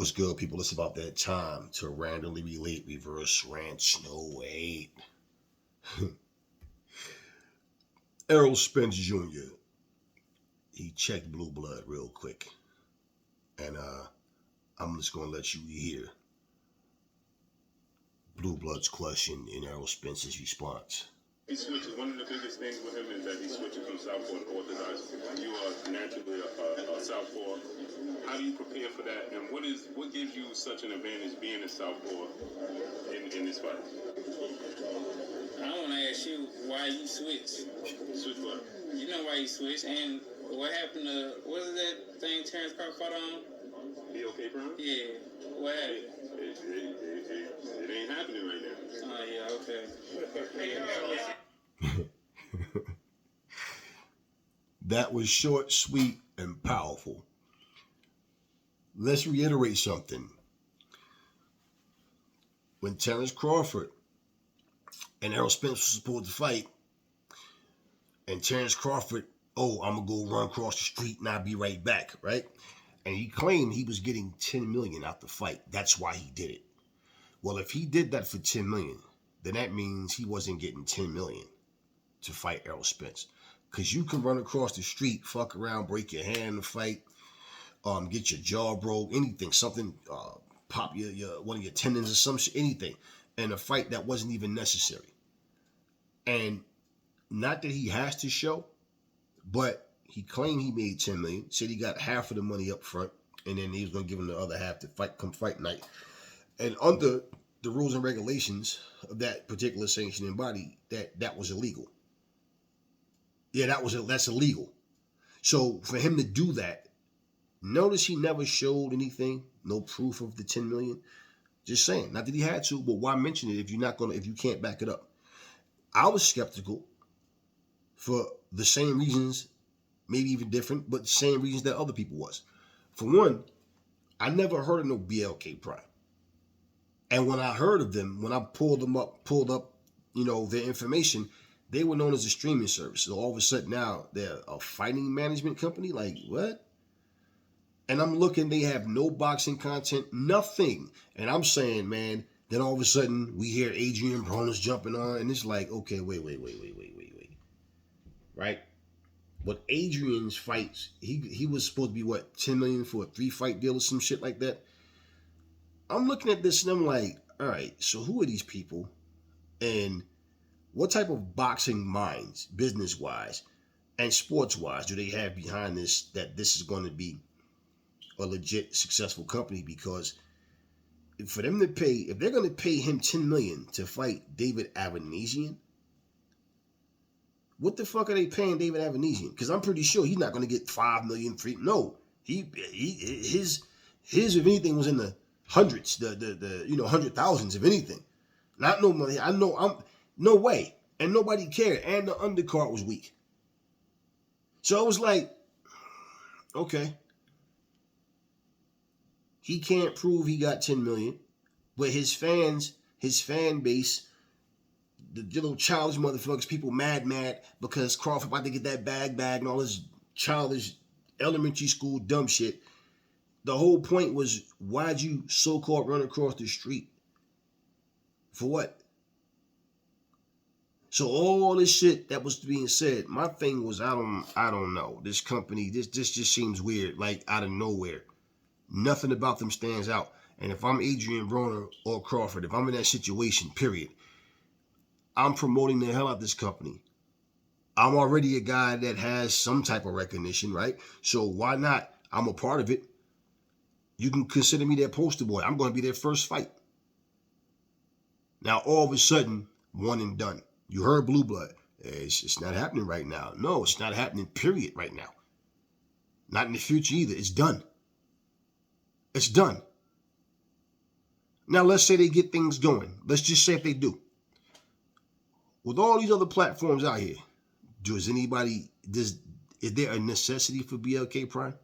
What's good, people? It's about that time to randomly relate reverse ranch. No wait. Errol Spence Jr. He checked blue blood real quick, and I'm just gonna let you hear blue blood's question and Errol Spence's response. He switches. One of the biggest things with him is that he switches from southpaw to orthodox. You are naturally a southpaw. How do you prepare for that? And what gives you such an advantage being a southpaw in this fight? I want to ask you why you switched. Switch what? You know why you switched, and what happened to what was that thing Terrence Crawford fought on? BLK Brown? Yeah. What happened? It ain't happening right now. Oh yeah, okay. That was short, sweet, and powerful. Let's reiterate something. When Terrence Crawford and Errol Spence was supposed to fight, and Terrence Crawford, I'm gonna go run across the street and I'll be right back, right? And he claimed he was getting $10 million out the fight. That's why he did it. Well, if he did that for $10 million, then that means he wasn't getting $10 million to fight Errol Spence. Because you can run across the street, fuck around, break your hand in the fight, get your jaw broke, anything, something, pop your one of your tendons or some shit, anything, in a fight that wasn't even necessary. And not that he has to show, but he claimed he made $10 million, said he got half of the money up front, and then he was going to give him the other half to fight night. And under the rules and regulations of that particular sanctioning body, that was illegal. Yeah, that's illegal. So for him to do that, notice he never showed anything, no proof of the $10 million. Just saying, not that he had to, but why mention it if you can't back it up? I was skeptical for the same reasons, maybe even different, but the same reasons that other people was. For one, I never heard of no BLK Prime. And when I heard of them, when I pulled up, their information, they were known as a streaming service. So all of a sudden now they're a fighting management company. Like, what? And I'm looking, they have no boxing content, nothing. And I'm saying, man, then all of a sudden we hear Adrian Broner's jumping on, and it's like, okay, wait. Right? But Adrian's fights, he was supposed to be what, $10 million for a 3-fight deal or some shit like that. I'm looking at this and I'm like, all right, so who are these people? And what type of boxing minds, business-wise and sports-wise, do they have behind this, that this is going to be a legit successful company? Because for them to pay, if they're going to pay him $10 million to fight David Avanesian, what the fuck are they paying David Avanesian? Because I'm pretty sure he's not going to get $5 million, no. His if anything was in the hundreds, the hundred thousands, if anything. Not no money. No way. And nobody cared. And the undercard was weak. So I was like, okay. He can't prove he got $10 million, but his fan base, the little childish motherfuckers, people mad because Crawford about to get that bag and all this childish elementary school dumb shit. The whole point was, why'd you so-called run across the street? For what? So all this shit that was being said, my thing was, I don't know. This company, this just seems weird, like out of nowhere. Nothing about them stands out. And if I'm Adrian Broner or Crawford, if I'm in that situation, period, I'm promoting the hell out of this company. I'm already a guy that has some type of recognition, right? So why not? I'm a part of it. You can consider me their poster boy. I'm going to be their first fight. Now, all of a sudden, one and done. You heard blue blood. It's not happening right now. No, it's not happening, period, right now. Not in the future either. It's done. It's done. Now, let's say they get things going. Let's just say if they do. With all these other platforms out here, is there a necessity for BLK Prime?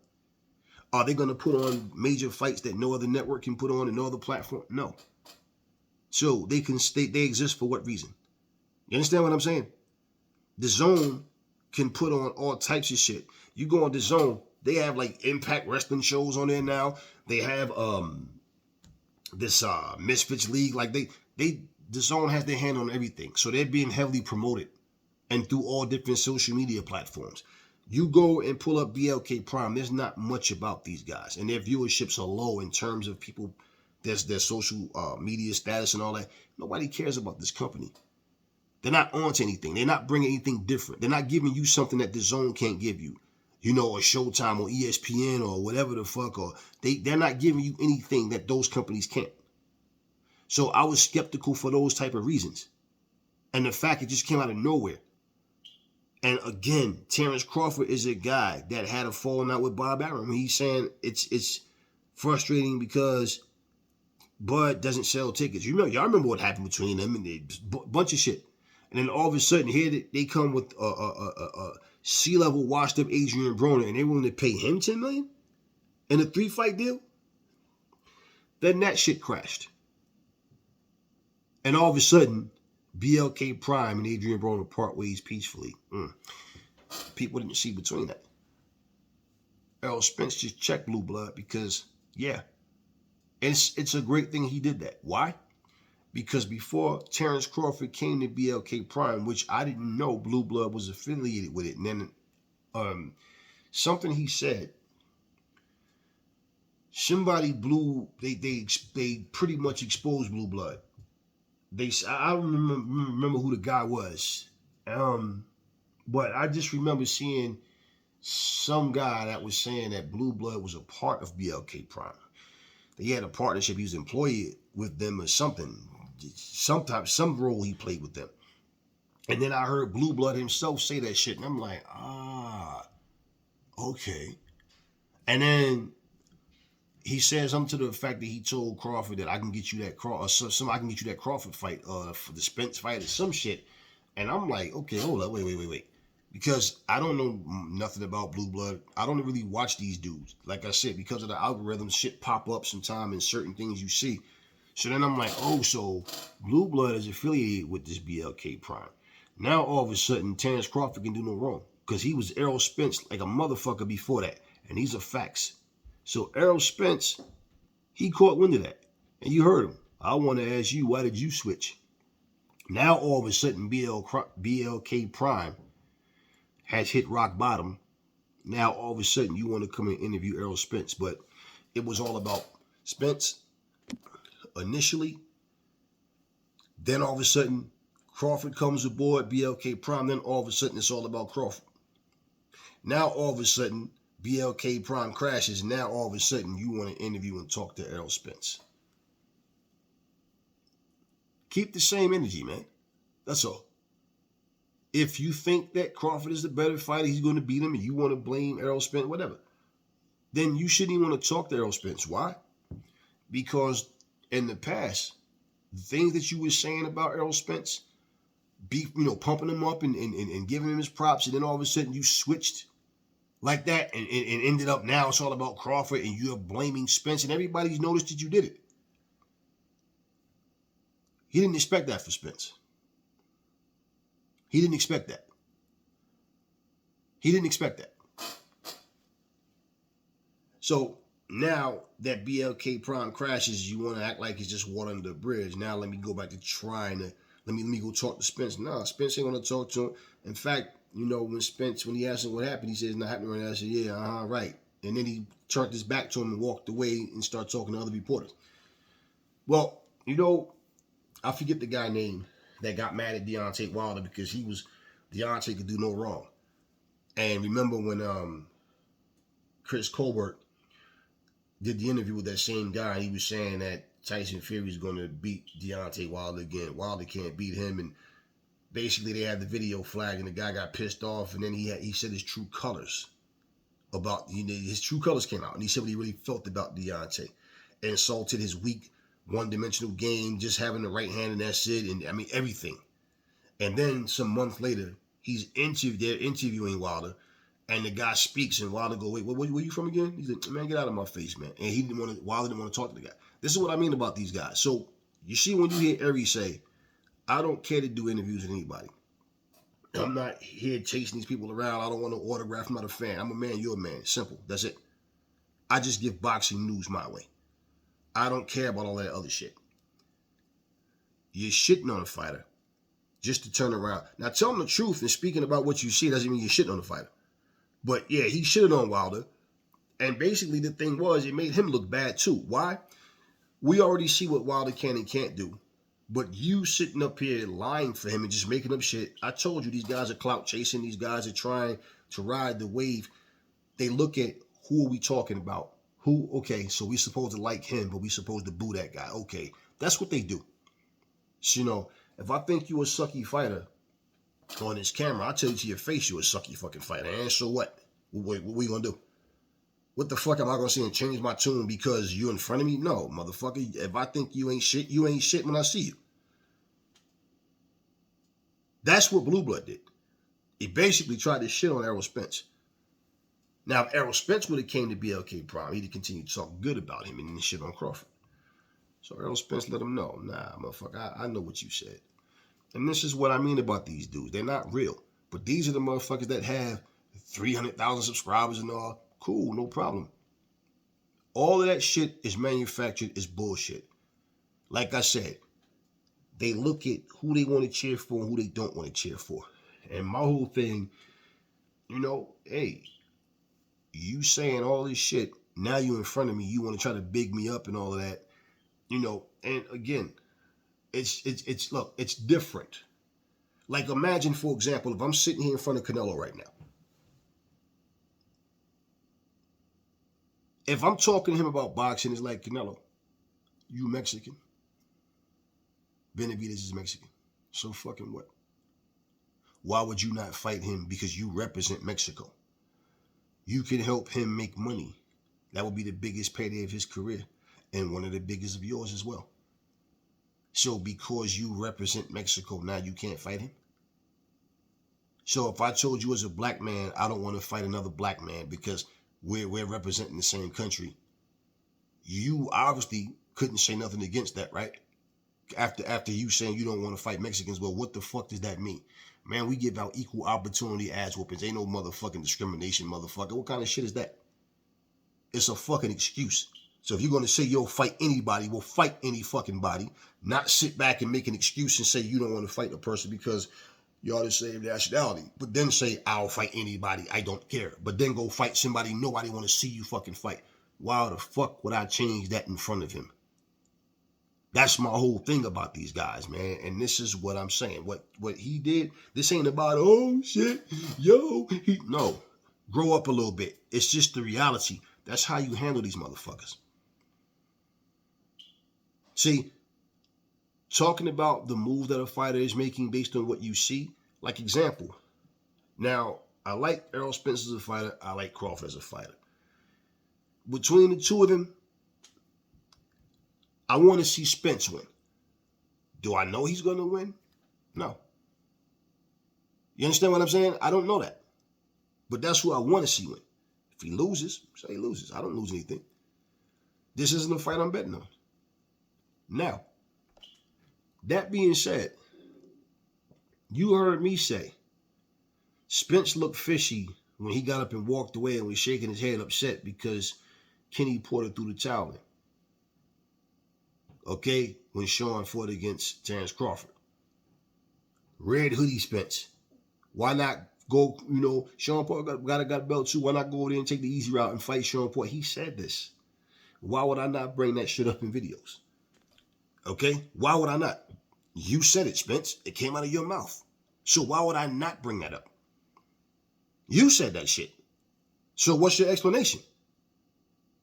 Are they going to put on major fights that no other network can put on and no other platform? No. So they exist for what reason? You understand what I'm saying? The Zone can put on all types of shit. You go on the Zone, They have like Impact Wrestling shows on there now. They have this Misfits League. Like the Zone has their hand on everything. So they're being heavily promoted and through all different social media platforms. You go and pull up BLK Prime, there's not much about these guys. And their viewerships are low in terms of people, their social media status and all that. Nobody cares about this company. They're not onto anything. They're not bringing anything different. They're not giving you something that the Zone can't give you. You know, or Showtime or ESPN or whatever the fuck. Or they're not giving you anything that those companies can't. So I was skeptical for those type of reasons. And the fact it just came out of nowhere. And again, Terrence Crawford is a guy that had a falling out with Bob Arum. He's saying it's frustrating because Bud doesn't sell tickets. Y'all remember what happened between them and a bunch of shit. And then all of a sudden, here they come with a C-level washed up Adrian Broner, and they're willing to pay him $10 million in a 3-fight deal. Then that shit crashed. And all of a sudden, BLK Prime and Adrian Broner part ways peacefully. People didn't see between that. Errol Spence just checked Blue Blood because, yeah, it's a great thing he did that. Why? Because before Terrence Crawford came to BLK Prime, which I didn't know Blue Blood was affiliated with it, and then something he said, somebody they pretty much exposed Blue Blood. I remember who the guy was, but I just remember seeing some guy that was saying that Blue Blood was a part of BLK Prime. He had a partnership. He was employed with them or something. Sometimes some role he played with them. And then I heard Blue Blood himself say that shit, and I'm like, okay. And then he said something to the effect that he told Crawford that I can get you that I can get you that Crawford fight for the Spence fight or some shit. And I'm like, okay, hold up, wait. Because I don't know nothing about Blue Blood. I don't really watch these dudes. Like I said, because of the algorithm, shit pop up sometime in certain things you see. So then I'm like, oh, so Blue Blood is affiliated with this BLK Prime. Now all of a sudden, Terrence Crawford can do no wrong. Because he was Errol Spence like a motherfucker before that. And these are facts. So Errol Spence, he caught wind of that. And you heard him. I want to ask you, why did you switch? Now all of a sudden, BLK Prime has hit rock bottom. Now all of a sudden, you want to come and interview Errol Spence. But it was all about Spence initially. Then all of a sudden, Crawford comes aboard BLK Prime. Then all of a sudden, it's all about Crawford. Now all of a sudden, BLK Prime crashes. Now all of a sudden, you want to interview and talk to Errol Spence. Keep the same energy, man. That's all. If you think that Crawford is the better fighter, he's going to beat him, and you want to blame Errol Spence, whatever, then you shouldn't even want to talk to Errol Spence. Why? Because in the past, the things that you were saying about Errol Spence, pumping him up and giving him his props, and then all of a sudden you switched like that and ended up now it's all about Crawford and you're blaming Spence, and everybody's noticed that you did it. He didn't expect that for Spence. He didn't expect that. So now that BLK Prime crashes, you want to act like it's just water under the bridge. Now let me go back to trying to, let me go talk to Spence. No, Spence ain't going to talk to him. In fact, when he asked him what happened, he said, it's not happening right now. I said, yeah, right. And then he turned his back to him and walked away and started talking to other reporters. Well, I forget the guy name that got mad at Deontay Wilder because Deontay could do no wrong. And remember when Chris Colbert did the interview with that same guy, he was saying that Tyson Fury is going to beat Deontay Wilder again. Wilder can't beat him, and basically they had the video flag, and the guy got pissed off, and then he said his true colors his true colors came out, and he said what he really felt about Deontay, and insulted his weak, one-dimensional game, just having the right hand, and that's it, and I mean everything. And then some month later, they're interviewing Wilder, and the guy speaks, and Wilder go, wait, where you from again? He's like, man, get out of my face, man. And Wilder didn't want to talk to the guy. This is what I mean about these guys. So you see when you hear Ari say, I don't care to do interviews with anybody. I'm not here chasing these people around. I don't want no autograph. I'm not a fan. I'm a man. You're a man. Simple. That's it. I just give boxing news my way. I don't care about all that other shit. You're shitting on a fighter just to turn around. Now, tell him the truth and speaking about what you see doesn't mean you're shitting on the fighter. But yeah, he shitted on Wilder. And basically the thing was, it made him look bad too. Why? We already see what Wilder can and can't do. But you sitting up here lying for him and just making up shit. I told you these guys are clout chasing. These guys are trying to ride the wave. They look at who are we talking about? Who, okay, so we supposed to like him, but we supposed to boo that guy. Okay, that's what they do. So, you know, if I think you a sucky fighter on this camera, I'll tell you to your face you a sucky fucking fighter. And so what? What we gonna do? What the fuck am I gonna say and change my tune because you in front of me? No, motherfucker. If I think you ain't shit when I see you. That's what Blue Blood did. He basically tried to shit on Errol Spence. Now, if Errol Spence would have came to BLK Prime, he'd have continued to talk good about him and then shit on Crawford. So Errol Spence let him know, nah, motherfucker, I know what you said. And this is what I mean about these dudes. They're not real. But these are the motherfuckers that have 300,000 subscribers and all. Cool, no problem. All of that shit is manufactured, is bullshit. Like I said, they look at who they want to cheer for and who they don't want to cheer for. And my whole thing, you know, hey, you saying all this shit, now you in front of me, you want to try to big me up and all of that, you know, and again, look, it's different. Like imagine, for example, if I'm sitting here in front of Canelo right now. If I'm talking to him about boxing, it's like, Canelo, you Mexican. Benavidez is Mexican. So fucking what? Why would you not fight him? Because you represent Mexico. You can help him make money. That would be the biggest payday of his career and one of the biggest of yours as well. So because you represent Mexico, now you can't fight him? So if I told you as a black man, I don't want to fight another black man because we're representing the same country, you obviously couldn't say nothing against that, right? After you saying you don't want to fight Mexicans, well, what the fuck does that mean? Man, we give out equal opportunity ass whoopings. Ain't no motherfucking discrimination, motherfucker. What kind of shit is that? It's a fucking excuse. So if you're going to say you'll fight anybody, we'll fight any fucking body. Not sit back and make an excuse and say you don't want to fight a person because you're the same nationality. But then say, I'll fight anybody. I don't care. But then go fight somebody nobody want to see you fucking fight. Why the fuck would I change that in front of him? That's my whole thing about these guys, man. And this is what I'm saying. What he did, this ain't about, oh, shit, yo. No, grow up a little bit. It's just the reality. That's how you handle these motherfuckers. See, talking about the move that a fighter is making based on what you see, like example. Now, I like Errol Spence as a fighter. I like Crawford as a fighter. Between the two of them, I want to see Spence win. Do I know he's going to win? No. You understand what I'm saying? I don't know that. But that's who I want to see win. If he loses, say he loses. I don't lose anything. This isn't a fight I'm betting on. Now, that being said, you heard me say Spence looked fishy when he got up and walked away and was shaking his head upset because Kenny Porter threw the towel in. Okay, when Sean fought against Terrence Crawford. Red hoodie Spence. Why not go, you know, Sean Porter got a belt too. Why not go there and take the easy route and fight Sean Porter? He said this. Why would I not bring that shit up in videos? Okay? Why would I not? You said it, Spence. It came out of your mouth. So why would I not bring that up? You said that shit. So what's your explanation?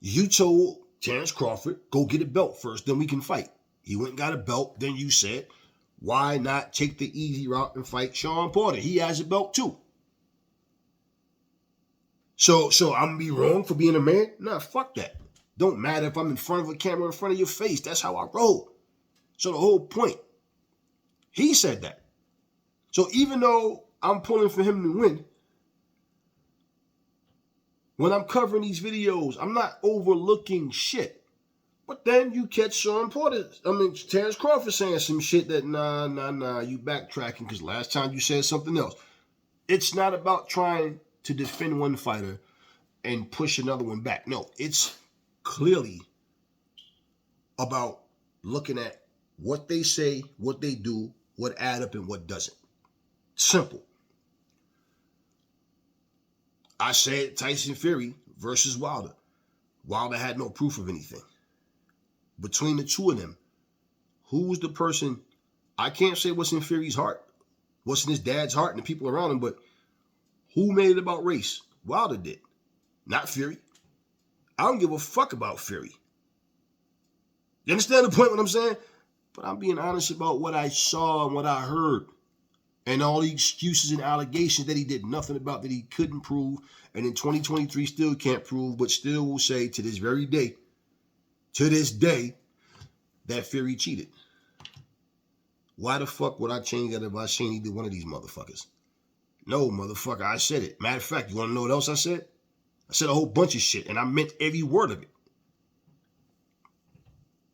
You told Terrence Crawford, go get a belt first, then we can fight. He went and got a belt, then you said, why not take the easy route and fight Sean Porter? He has a belt too. So I'm going to be wrong for being a man? Nah, fuck that. Don't matter if I'm in front of a camera, in front of your face. That's how I roll. So the whole point, he said that. So even though I'm pulling for him to win, when I'm covering these videos, I'm not overlooking shit. But then you catch Terrence Crawford saying some shit that, nah, you backtracking because last time you said something else. It's not about trying to defend one fighter and push another one back. No, it's clearly about looking at what they say, what they do, what add up and what doesn't. Simple. I said Tyson Fury versus Wilder. Wilder had no proof of anything. Between the two of them, who was the person? I can't say what's in Fury's heart, what's in his dad's heart and the people around him, but who made it about race? Wilder did, not Fury. I don't give a fuck about Fury. You understand the point what I'm saying? But I'm being honest about what I saw and what I heard. And all the excuses and allegations that he did nothing about, that he couldn't prove, and in 2023 still can't prove, but still will say to this very day, that Fury cheated. Why the fuck would I change that if I seen either one of these motherfuckers? No, motherfucker, I said it. Matter of fact, you want to know what else I said? I said a whole bunch of shit, and I meant every word of it.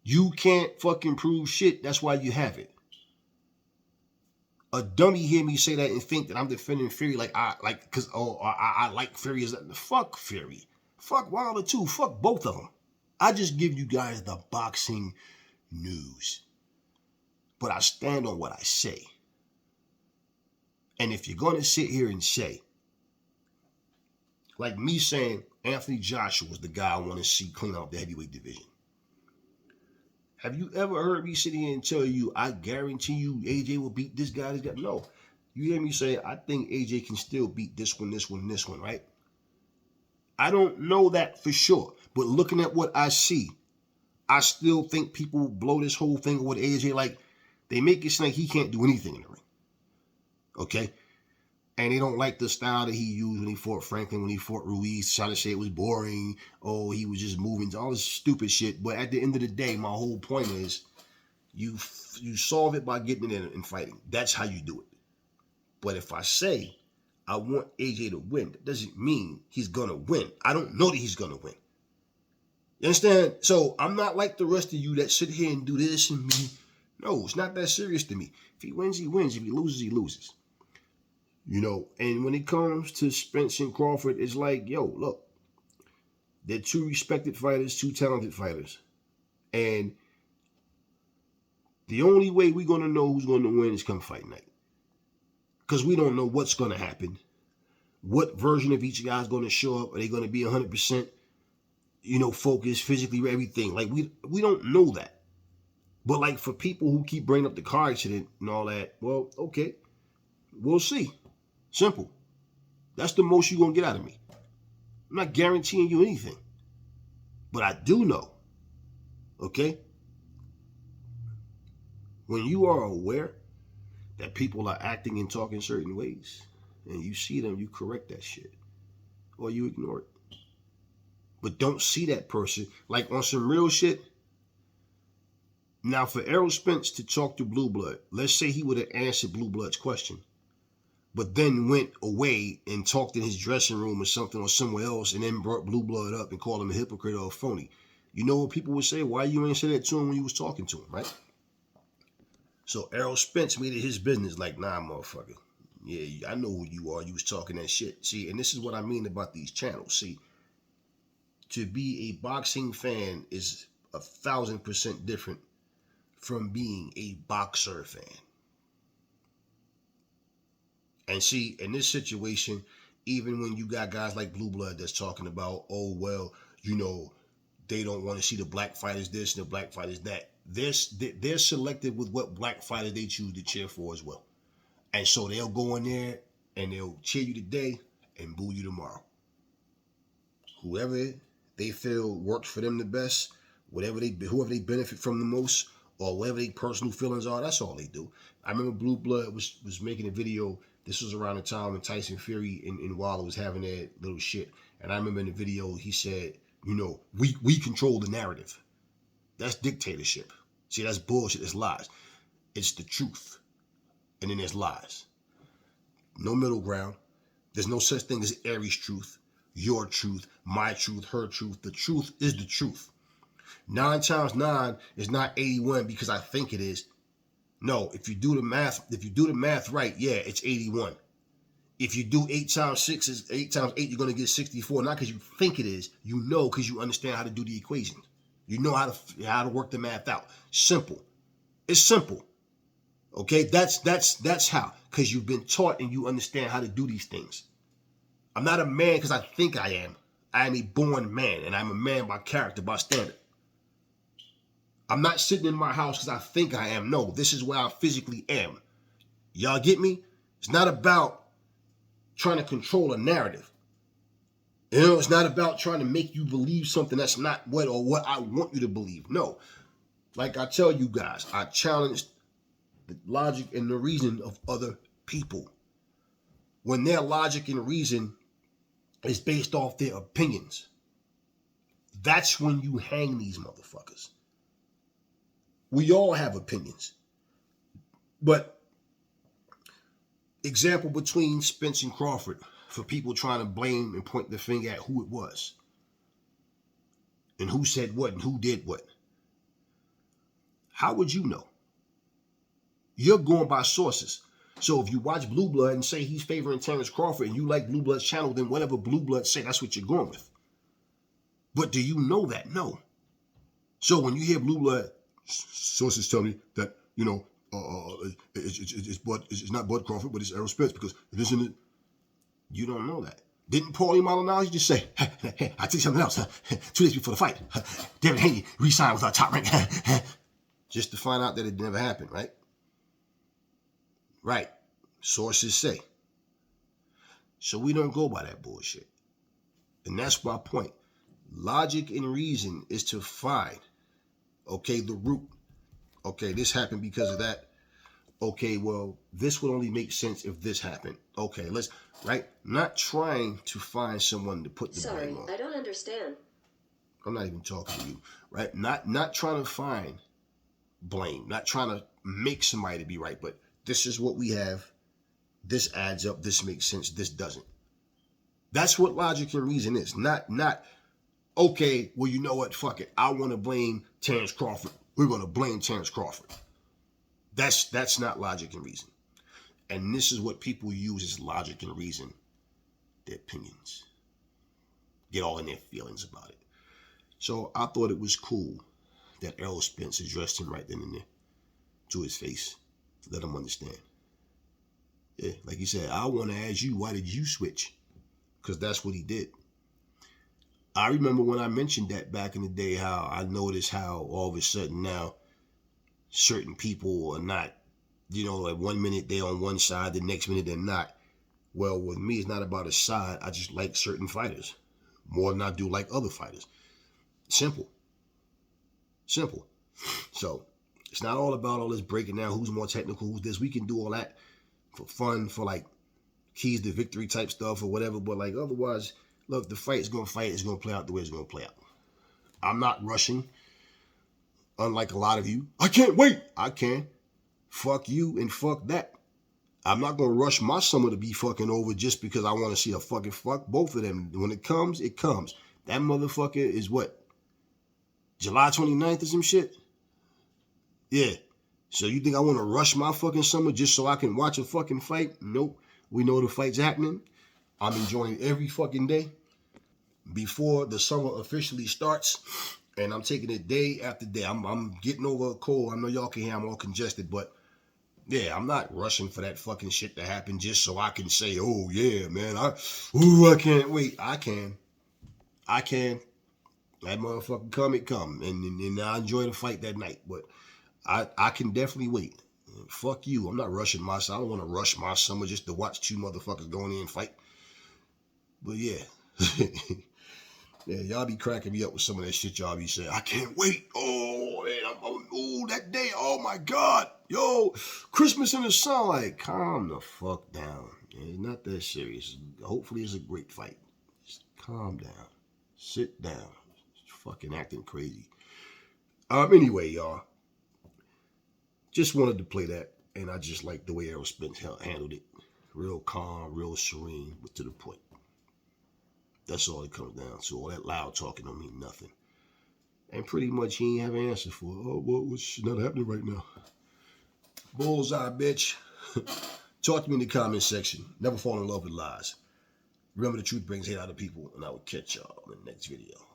You can't fucking prove shit. That's why you have it. A dummy hear me say that and think that I'm defending Fury I like Fury. Fuck Fury. Fuck Wilder too. Fuck both of them. I just give you guys the boxing news. But I stand on what I say. And if you're going to sit here and say, like me saying Anthony Joshua was the guy I want to see clean out the heavyweight division. Have you ever heard me sit here and tell you, I guarantee you AJ will beat this guy, this guy? No. You hear me say, I think AJ can still beat this one, right? I don't know that for sure. But looking at what I see, I still think people blow this whole thing with AJ like they make it seem like he can't do anything in the ring. Okay? And they don't like the style that he used when he fought Franklin, when he fought Ruiz, trying to say it was boring. Oh, he was just moving, all this stupid shit. But at the end of the day, my whole point is you solve it by getting in and fighting. That's how you do it. But if I say I want AJ to win, that doesn't mean he's going to win. I don't know that he's going to win. You understand? So I'm not like the rest of you that sit here and do this and me. No, it's not that serious to me. If he wins, he wins. If he loses, he loses. You know, and when it comes to Spence and Crawford, it's like, yo, look, they're two respected fighters, two talented fighters. And the only way we're going to know who's going to win is come fight night. Because we don't know what's going to happen. What version of each guy is going to show up? Are they going to be 100%, focused, physically, everything? Like, we don't know that. But, like, for people who keep bringing up the car accident and all that, well, okay, we'll see. Simple. That's the most you're going to get out of me. I'm not guaranteeing you anything. But I do know, okay, when you are aware that people are acting and talking certain ways, and you see them, you correct that shit. Or you ignore it. But don't see that person. Like on some real shit. Now for Errol Spence to talk to Blue Blood, let's say he would have answered Blue Blood's question, but then went away and talked in his dressing room or something or somewhere else and then brought Blue Blood up and called him a hypocrite or a phony. You know what people would say? Why you ain't say that to him when you was talking to him, right? So Errol Spence made it his business like, nah, motherfucker. Yeah, I know who you are. You was talking that shit. See, and this is what I mean about these channels. See, to be a boxing fan is 1,000% different from being a boxer fan. And see, in this situation, even when you got guys like Blue Blood that's talking about, oh, well, they don't want to see the black fighters this and the black fighters that. They're selective with what black fighters they choose to cheer for as well. And so they'll go in there and they'll cheer you today and boo you tomorrow. Whoever they feel works for them the best, whoever they benefit from the most, or whatever their personal feelings are, that's all they do. I remember Blue Blood was making a video. This was around the time when Tyson Fury and Wilder was having that little shit. And I remember in the video he said, we control the narrative. That's dictatorship. See, that's bullshit. It's lies. It's the truth. And then there's lies. No middle ground. There's no such thing as Aries truth, your truth, my truth, her truth. The truth is the truth. 9 times 9 is not 81 because I think it is. No, if you do the math right, yeah, it's 81. If you do 8 times 6 is 8 times 8, you're gonna get 64. Not because you think it is, you know, because you understand how to do the equation. You know how to work the math out. Simple. It's simple. Okay, that's how. Because you've been taught and you understand how to do these things. I'm not a man because I think I am. I am a born man, and I'm a man by character, by standard. I'm not sitting in my house because I think I am. No, this is where I physically am. Y'all get me? It's not about trying to control a narrative. You know, it's not about trying to make you believe something that's not what I want you to believe. No. Like I tell you guys, I challenge the logic and the reason of other people. When their logic and reason is based off their opinions, that's when you hang these motherfuckers. We all have opinions. But example between Spence and Crawford, for people trying to blame and point the finger at who it was and who said what and who did what. How would you know? You're going by sources. So if you watch Blue Blood and say he's favoring Terrence Crawford and you like Blue Blood's channel, then whatever Blue Blood say, that's what you're going with. But do you know that? No. So when you hear Blue Blood, sources tell me that, you know, it's not Bud Crawford, but it's Errol Spence, because isn't it? You don't know that. Didn't Paulie Maldonado just say, hey, I tell you something else. 2 days before the fight, David Haney re-signed with our top rank. Just to find out that it never happened, right? Right. Sources say. So we don't go by that bullshit. And that's my point. Logic and reason is to find, okay, the root. Okay, this happened because of that. Okay, well, this would only make sense if this happened. Okay, let's, right? Not trying to find someone to put the blame on. Sorry, I don't understand. I'm not even talking to you, right? Not trying to find blame, not trying to make somebody to be right, but this is what we have. This adds up. This makes sense. This doesn't. That's what logic and reason is. Not, okay, well, you know what? Fuck it. I want to blame Terrence Crawford. We're going to blame Terrence Crawford. That's not logic and reason. And this is what people use as logic and reason. Their opinions. Get all in their feelings about it. So I thought it was cool that Errol Spence addressed him right then and there to his face to let him understand. Yeah, like he said, I want to ask you, why did you switch? Because that's what he did. I remember when I mentioned that back in the day, how I noticed how all of a sudden now certain people are not, you know, like 1 minute they're on one side, the next minute they're not. Well, with me, it's not about a side. I just like certain fighters more than I do like other fighters. Simple. So it's not all about all this breaking down who's more technical, who's this. We can do all that for fun, for like keys to victory type stuff or whatever. But like otherwise, look, the fight is going to fight. It's going to play out the way it's going to play out. I'm not rushing. Unlike a lot of you, I can't wait. I can. Fuck you and fuck that. I'm not going to rush my summer to be fucking over just because I want to see a fucking fuck both of them. When it comes, it comes. That motherfucker is what? July 29th or some shit? Yeah. So you think I want to rush my fucking summer just so I can watch a fucking fight? Nope. We know the fight's happening. I'm enjoying every fucking day before the summer officially starts. And I'm taking it day after day. I'm getting over a cold. I know y'all can hear I'm all congested, but yeah, I'm not rushing for that fucking shit to happen just so I can say, oh yeah, man, I can't wait. I can. That motherfucker come, it come. And I enjoy the fight that night. But I can definitely wait. Fuck you. I'm not rushing myself. I don't want to rush my summer just to watch two motherfuckers go in there and fight. But yeah. Yeah, y'all be cracking me up with some of that shit y'all be saying. I can't wait. Oh, man, that day. Oh, my God. Yo, Christmas in the sun. Like, calm the fuck down. It's not that serious. Hopefully it's a great fight. Just calm down. Sit down. Just fucking acting crazy. Anyway, y'all. Just wanted to play that. And I just like the way Errol Spence handled it. Real calm, real serene, but to the point. That's all it comes down to. All that loud talking don't mean nothing. And pretty much he ain't have an answer for it. Oh, well, what's not happening right now? Bullseye, bitch. Talk to me in the comment section. Never fall in love with lies. Remember, the truth brings hate out of people, and I will catch y'all in the next video.